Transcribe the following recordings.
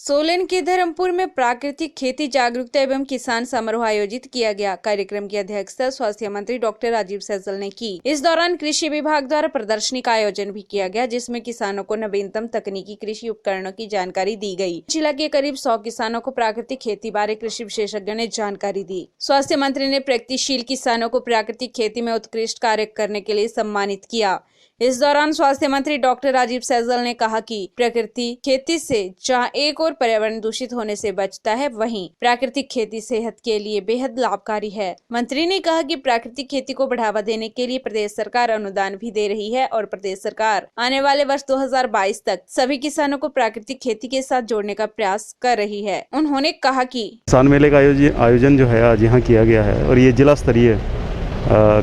सोलन के धर्मपुर में प्राकृतिक खेती जागरूकता एवं किसान समारोह आयोजित किया गया। कार्यक्रम की अध्यक्षता स्वास्थ्य मंत्री डॉक्टर राजीव सैजल ने की। इस दौरान कृषि विभाग द्वारा प्रदर्शनी का आयोजन भी किया गया, जिसमें किसानों को नवीनतम तकनीकी कृषि उपकरणों की जानकारी दी गई। जिला के करीब 100 किसानों को प्राकृतिक खेती बारे कृषि विशेषज्ञ ने जानकारी दी। स्वास्थ्य मंत्री ने प्रगतिशील किसानों को प्राकृतिक खेती में उत्कृष्ट कार्य करने के लिए सम्मानित किया। इस दौरान स्वास्थ्य मंत्री डॉक्टर राजीव सैजल ने कहा कि प्रकृति खेती से जहां एक और पर्यावरण दूषित होने से बचता है, वहीं प्राकृतिक खेती सेहत के लिए बेहद लाभकारी है। मंत्री ने कहा कि प्राकृतिक खेती को बढ़ावा देने के लिए प्रदेश सरकार अनुदान भी दे रही है और प्रदेश सरकार आने वाले वर्ष 2022 तक सभी किसानों को प्राकृतिक खेती के साथ जोड़ने का प्रयास कर रही है। उन्होंने कहा कि किसान मेले का आयोजन जो है आज यहाँ किया गया है और ये जिला स्तरीय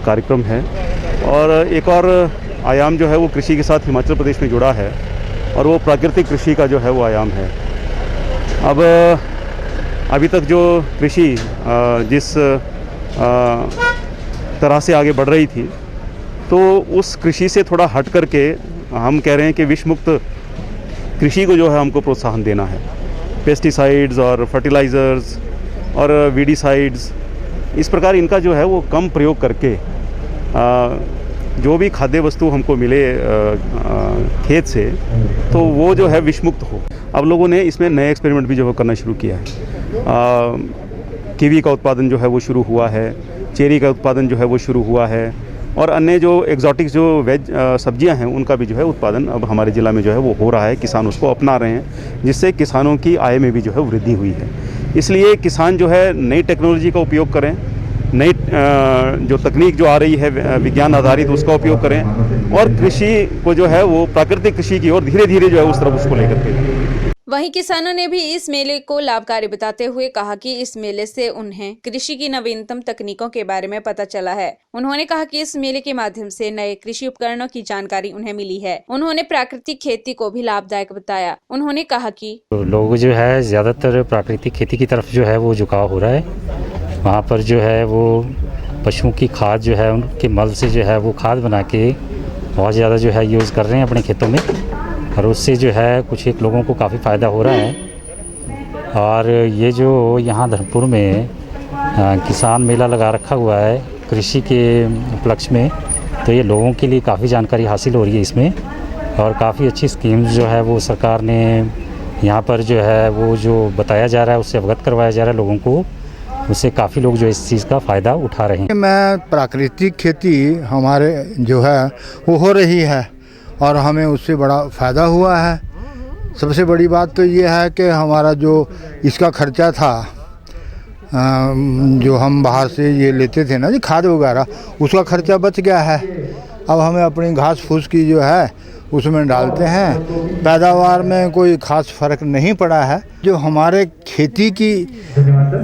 कार्यक्रम है और एक और आयाम जो है वो कृषि के साथ हिमाचल प्रदेश में जुड़ा है और वो प्राकृतिक कृषि का जो है वो आयाम है। अब अभी तक जो कृषि जिस तरह से आगे बढ़ रही थी, तो उस कृषि से थोड़ा हट करके हम कह रहे हैं कि विष मुक्त कृषि को जो है हमको प्रोत्साहन देना है। पेस्टिसाइड्स और फर्टिलाइज़र्स और वीडिसाइड्स, इस प्रकार इनका जो है वो कम प्रयोग करके जो भी खाद्य वस्तु हमको मिले खेत से, तो वो जो है विषमुक्त हो। अब लोगों ने इसमें नए एक्सपेरिमेंट भी जो है करना शुरू किया है। कीवी का उत्पादन जो है वो शुरू हुआ है, चेरी का उत्पादन जो है वो शुरू हुआ है और अन्य जो एग्जॉटिक जो वेज सब्जियां हैं उनका भी जो है उत्पादन अब हमारे ज़िला में जो है वो हो रहा है। किसान उसको अपना रहे हैं, जिससे किसानों की आय में भी जो है वृद्धि हुई है। इसलिए किसान जो है नई टेक्नोलॉजी का उपयोग करें, नई जो तकनीक जो आ रही है विज्ञान आधारित, उसका उपयोग करें और कृषि को जो है वो प्राकृतिक कृषि की ओर धीरे धीरे जो है उस तरफ उसको लेकर के। वहीं किसानों ने भी इस मेले को लाभकारी बताते हुए कहा कि इस मेले से उन्हें कृषि की नवीनतम तकनीकों के बारे में पता चला है। उन्होंने कहा कि इस मेले के माध्यम से नए कृषि उपकरणों की जानकारी उन्हें मिली है। उन्होंने प्राकृतिक खेती को भी लाभदायक बताया। उन्होंने कहा कि लोग जो है ज्यादातर प्राकृतिक खेती की तरफ जो है वो झुकाव हो रहा है। वहाँ पर जो है वो पशुओं की खाद जो है उनके मल से जो है वो खाद बना के बहुत ज़्यादा जो है यूज़ कर रहे हैं अपने खेतों में और उससे जो है कुछ एक लोगों को काफ़ी फ़ायदा हो रहा है। और ये जो यहाँ धर्मपुर में किसान मेला लगा रखा हुआ है कृषि के उपलक्ष्य में, तो ये लोगों के लिए काफ़ी जानकारी हासिल हो रही है इसमें और काफ़ी अच्छी स्कीम्स जो है वो सरकार ने यहाँ पर जो है वो जो बताया जा रहा है उससे अवगत करवाया जा रहा है लोगों को, उससे काफ़ी लोग जो इस चीज़ का फ़ायदा उठा रहे हैं। मैं प्राकृतिक खेती हमारे जो है वो हो रही है और हमें उससे बड़ा फ़ायदा हुआ है। सबसे बड़ी बात तो ये है कि हमारा जो इसका खर्चा था, जो हम बाहर से ये लेते थे ना जी खाद वगैरह, उसका खर्चा बच गया है। अब हमें अपनी घास फूस की जो है उसमें डालते हैं, पैदावार में कोई ख़ास फ़र्क नहीं पड़ा है। जो हमारे खेती की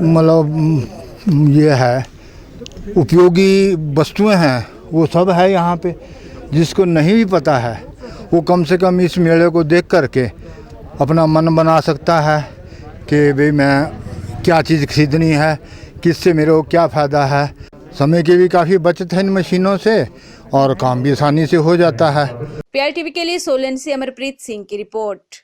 मतलब ये है उपयोगी वस्तुएं हैं वो सब है यहाँ पे। जिसको नहीं भी पता है वो कम से कम इस मेले को देख करके अपना मन बना सकता है कि भाई मैं क्या चीज़ खरीदनी है, किससे मेरे को क्या फ़ायदा है। समय की भी काफ़ी बचत है इन मशीनों से और काम भी आसानी से हो जाता है। PRTV के लिए सोलन से अमरप्रीत सिंह की रिपोर्ट।